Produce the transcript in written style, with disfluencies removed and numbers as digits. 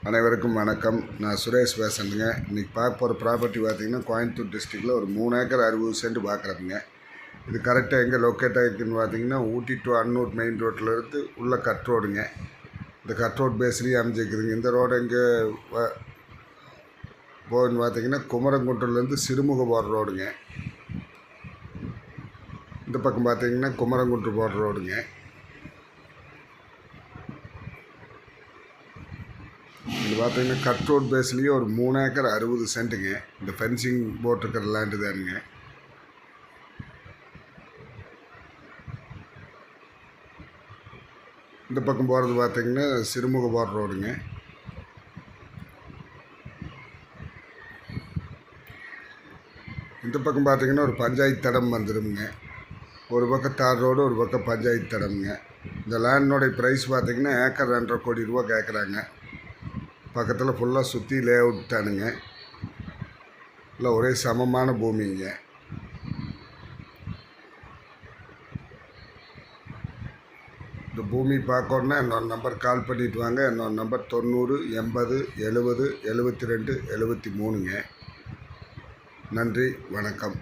அனைவருக்கும் வணக்கம். நான் சுரேஷ் பேசுகிறேங்க. இன்றைக்கி பார்க்க போகிற ப்ராப்பர்ட்டி பார்த்திங்கன்னா கோயம்புத்தூர் டிஸ்ட்ரிக்டில் ஒரு 3 ஏக்கர் 60 சென்ட் பார்க்குறதுங்க. இது கரெக்டாக எங்கே லொக்கேட் ஆகிருக்குன்னு பார்த்திங்கன்னா ஊட்டி டு அன்னூர் மெயின் ரோட்டில் இருந்து உள்ள கட் ரோடுங்க. இந்த கட் ரோட் பேஸ்லேயே அமைஞ்சிருக்குதுங்க. இந்த ரோடு எங்கே போகுதுன்னு பார்த்திங்கன்னா குமரங்குன்றிலேருந்து சிறுமுக போகிற ரோடுங்க. இந்த பக்கம் பார்த்திங்கன்னா குமரங்குன்று போகிற ரோடுங்க. இது பார்த்தீங்கன்னா கட் ரோட் பேஸ்லேயே ஒரு 3 ஏக்கர் 60 சென்ட்டுங்க. இந்த ஃபென்சிங் போட்டிருக்கிற லேண்டு தானுங்க. இந்த பக்கம் போகிறது பார்த்தீங்கன்னா சிறுமுக போகிற ரோடுங்க. இந்த பக்கம் பார்த்தீங்கன்னா ஒரு பஞ்சாயத்து தடம் வந்துடுங்க. ஒரு பக்கம் தார் ரோடு, ஒரு பக்கம் பஞ்சாயத்து தடம்ங்க. இந்த லேண்டோடைய ப்ரைஸ் பார்த்தீங்கன்னா ஏக்கர் 2.5 கோடி ரூபா கேட்குறாங்க. பக்கத்தில் ஃபுல்லாக சுற்றி லே அவுட் தானுங்க. இல்லை ஒரே சமமான பூமிங்க. இந்த பூமி பார்க்கணுன்னா என்னோட நம்பர் கால் பண்ணிவிட்டு வாங்க. என்னோட நம்பர் 90 80 70 72 73ங்க. நன்றி, வணக்கம்.